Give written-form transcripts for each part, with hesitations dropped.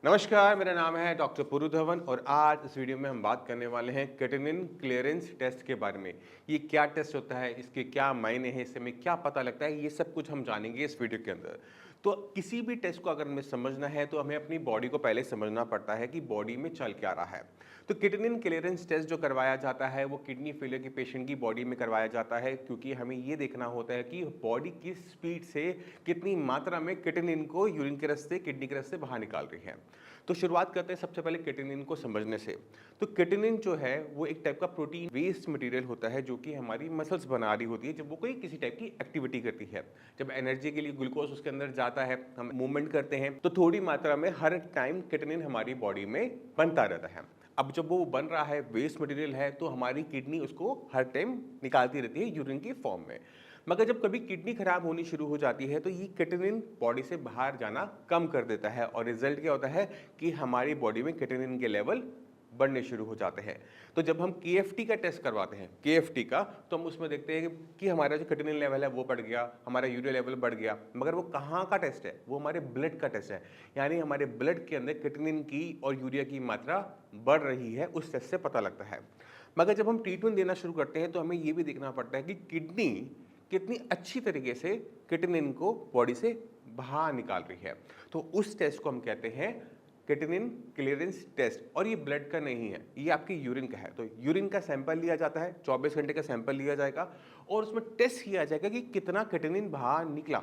नमस्कार, मेरा नाम है डॉक्टर पुरु धवन और आज इस वीडियो में हम बात करने वाले हैं क्रेटिनिन क्लीयरेंस टेस्ट के बारे में। ये क्या टेस्ट होता है, इसके क्या मायने हैं, इससे हमें क्या पता लगता है, ये सब कुछ हम जानेंगे इस वीडियो के अंदर। तो किसी भी टेस्ट को अगर हमें समझना है तो हमें अपनी बॉडी को पहले समझना पड़ता है कि बॉडी में चल क्या रहा है। तो क्रेटिनिन क्लीयरेंस टेस्ट जो करवाया जाता है वो किडनी फेलियर के पेशेंट की बॉडी में करवाया जाता है, क्योंकि हमें ये देखना होता है कि बॉडी किस स्पीड से कितनी मात्रा में क्रेटिनिन को यूरिन के रास्ते किडनी के रास्ते बाहर निकाल रही है। तो शुरुआत करते हैं सबसे पहले क्रेटिनिन को समझने से। तो क्रेटिनिन जो है वो एक टाइप का प्रोटीन वेस्ट मटेरियल होता है जो कि हमारी मसल्स बना रही होती है जब वो कोई किसी टाइप की एक्टिविटी करती है। जब एनर्जी के लिए ग्लूकोज उसके अंदर जाता है, हम मूवमेंट करते हैं, तो थोड़ी मात्रा में हर टाइम क्रेटिनिन हमारी बॉडी में बनता रहता है। अब जब वो बन रहा है, वेस्ट मटेरियल है, तो हमारी किडनी उसको हर टाइम निकालती रहती है यूरिन की फॉर्म में। मगर जब कभी किडनी खराब होनी शुरू हो जाती है तो ये क्रेटिनिन बॉडी से बाहर जाना कम कर देता है और रिजल्ट क्या होता है कि हमारी बॉडी में क्रेटिनिन के लेवल बढ़ने शुरू हो जाते हैं। तो जब हम केएफटी का टेस्ट करवाते हैं, केएफटी का, तो हम उसमें देखते हैं कि हमारा जो क्रेटिनिन लेवल है वो बढ़ गया, हमारा यूरिया लेवल बढ़ गया। मगर वो कहाँ का टेस्ट है? वो हमारे ब्लड का टेस्ट है। यानी हमारे ब्लड के अंदर क्रेटिनिन की और यूरिया की मात्रा बढ़ रही है, उस टेस्ट से पता लगता है। मगर जब हम ट्रीटमेंट देना शुरू करते हैं तो हमें ये भी देखना पड़ता है कि किडनी कितनी अच्छी तरीके से क्रेटिनिन को बॉडी से बाहर निकाल रही है। तो उस टेस्ट को हम कहते हैं क्रेटिनिन क्लीयरेंस टेस्ट। और ये ब्लड का नहीं है, ये आपकी यूरिन का है। तो यूरिन का सैंपल लिया जाता है, 24 घंटे का सैंपल लिया जाएगा और उसमें टेस्ट किया जाएगा कि कितना क्रेटिनिन बाहर निकला।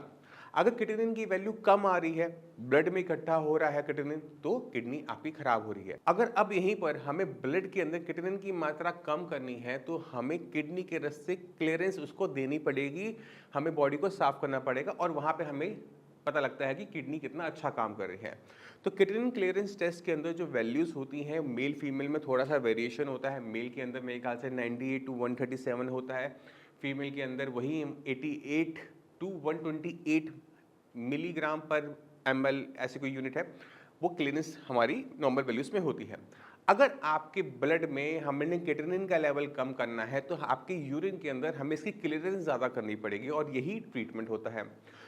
अगर क्रेटिनिन की वैल्यू कम आ रही है, ब्लड में इकट्ठा हो रहा है क्रेटिनिन, तो किडनी आपकी खराब हो रही है। अगर अब यहीं पर हमें ब्लड के अंदर क्रेटिनिन की मात्रा कम करनी है तो हमें किडनी के रस्ते क्लीयरेंस उसको देनी पड़ेगी, हमें बॉडी को साफ करना पड़ेगा और वहां पे हमें पता लगता है कि किडनी कितना अच्छा काम कर रही है। तो क्रेटिनिन क्लीयरेंस टेस्ट के अंदर जो वैल्यूज होती हैं, मेल फीमेल में थोड़ा सा वेरिएशन होता है। मेल के अंदर मेरे ख्याल से 98 टू 137 होता है, फीमेल के अंदर वही 88 टू 128 मिलीग्राम पर एमएल ऐसी कोई यूनिट है, वो क्लीयरेंस हमारी नॉर्मल वैल्यूज में होती है। अगर आपके ब्लड में हमने क्रेटिनिन का लेवल कम करना है तो आपके यूरिन के अंदर हमें इसकी क्लीयरेंस ज़्यादा करनी पड़ेगी और यही ट्रीटमेंट होता है।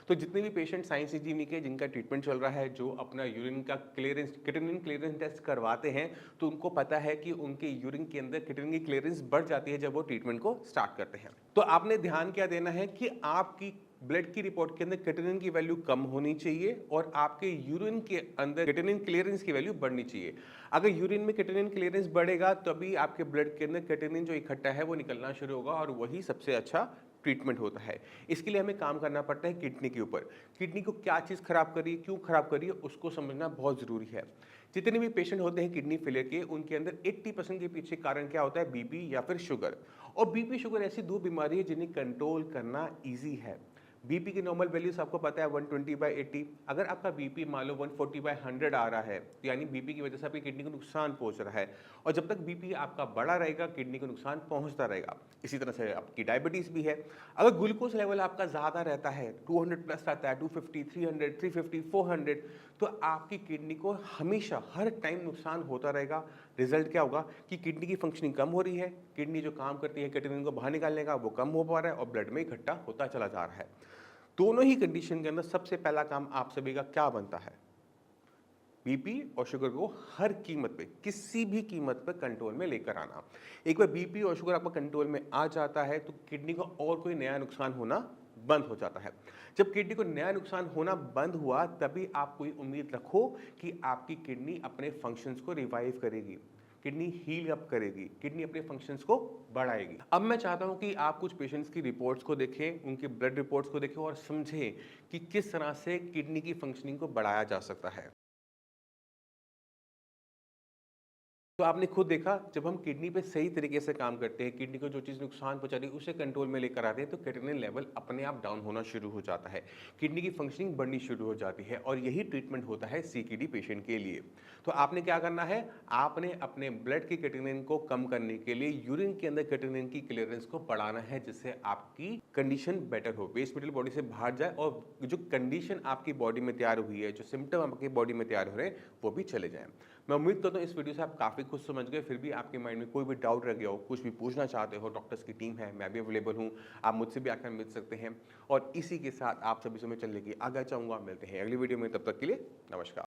तो जितने भी पेशेंट साइंस इंजीनियरिंग के जिनका ट्रीटमेंट चल रहा है, जो अपना यूरिन का क्लीयरेंस क्रेटिनिन क्लीयरेंस टेस्ट करवाते हैं, तो उनको पता है कि उनके यूरिन के अंदर क्रेटिनिन की क्लीयरेंस बढ़ जाती है जब वो ट्रीटमेंट को स्टार्ट करते हैं। तो आपने ध्यान क्या देना है कि आपकी ब्लड की रिपोर्ट के अंदर क्रेटिनिन की वैल्यू कम होनी चाहिए और आपके यूरिन के अंदर क्रेटिनिन क्लीयरेंस की वैल्यू बढ़नी चाहिए। अगर यूरिन में क्रेटिनिन क्लीयरेंस बढ़ेगा तभी आपके ब्लड के अंदर क्रेटिनिन जो इकट्ठा है वो निकलना शुरू होगा और वही सबसे अच्छा ट्रीटमेंट होता है। इसके लिए हमें काम करना पड़ता है किडनी के ऊपर। किडनी को क्या चीज़ खराब कर रही है, क्यों खराब कर रही है, उसको समझना बहुत ज़रूरी है। जितने भी पेशेंट होते हैं किडनी फेलियर के, उनके अंदर 80% के पीछे कारण क्या होता है? बीपी या फिर शुगर। और बीपी शुगर ऐसी दो बीमारी है जिन्हें कंट्रोल करना ईजी है। बीपी की नॉर्मल वैल्यूज आपको पता है 120/80। अगर आपका बीपी मान लो 140/100 आ रहा है तो यानी बीपी की वजह से आपकी किडनी को नुकसान पहुंच रहा है। और जब तक बीपी आपका बढ़ा रहेगा किडनी को नुकसान पहुंचता रहेगा। इसी तरह से आपकी डायबिटीज भी है। अगर ग्लूकोज लेवल आपका ज़्यादा रहता है, 200 प्लस आता है, 250, 300, 350, 400, तो आपकी किडनी को हमेशा हर टाइम नुकसान होता रहेगा। रिजल्ट क्या होगा कि किडनी की फंक्शनिंग कम हो रही है, किडनी जो काम करती है क्रेटिनिन को बाहर निकालने का वो कम हो पा रहा है और ब्लड में इकट्ठा होता चला जा रहा है। दोनों ही कंडीशन के अंदर सबसे पहला काम आप सभी का क्या बनता है? बीपी और शुगर को हर कीमत पे, किसी भी कीमत पे कंट्रोल में लेकर आना। एक बार बीपी और शुगर आपका कंट्रोल में आ जाता है तो किडनी को और कोई नया नुकसान होना बंद हो जाता है। जब किडनी को नया नुकसान होना बंद हुआ तभी आप कोई उम्मीद रखो कि आपकी किडनी अपने फंक्शंस को रिवाइव करेगी, किडनी हील अप करेगी, किडनी अपने फंक्शंस को बढ़ाएगी। अब मैं चाहता हूं कि आप कुछ पेशेंट्स की रिपोर्ट्स को देखें, उनकी ब्लड रिपोर्ट्स को देखें और समझें कि किस तरह से किडनी की फंक्शनिंग को बढ़ाया जा सकता है। तो आपने खुद देखा, जब हम किडनी पे सही तरीके से काम करते हैं, किडनी को जो चीज़ नुकसान पहुंचा रही है उसे कंट्रोल में लेकर आते हैं, तो क्रेटिनिन लेवल अपने आप डाउन होना शुरू हो जाता है, किडनी की फंक्शनिंग बढ़नी शुरू हो जाती है और यही ट्रीटमेंट होता है सीकेडी पेशेंट के लिए। तो आपने क्या करना है? आपने अपने ब्लड की क्रेटिनिन को कम करने के लिए यूरिन के अंदर क्रेटिनिन की क्लियरेंस को बढ़ाना है, जिससे आपकी कंडीशन बेटर हो, वेस्ट मटेरियल बॉडी से बाहर जाए और जो कंडीशन आपकी बॉडी में तैयार हुई है, जो सिम्टम आपकी बॉडी में तैयार हो रहे हैं, वो भी चले जाएं। मैं उम्मीद करता हूँ इस वीडियो से आप काफ़ी कुछ समझ गए। फिर भी आपके माइंड में कोई भी डाउट रह गया हो, कुछ भी पूछना चाहते हो, डॉक्टर्स की टीम है, मैं भी अवेलेबल हूँ, आप मुझसे भी आकर मिल सकते हैं। और इसी के साथ आप सभी से मैं चलने की आज्ञा चाहूँगा। मिलते हैं अगली वीडियो में, तब तक के लिए नमस्कार।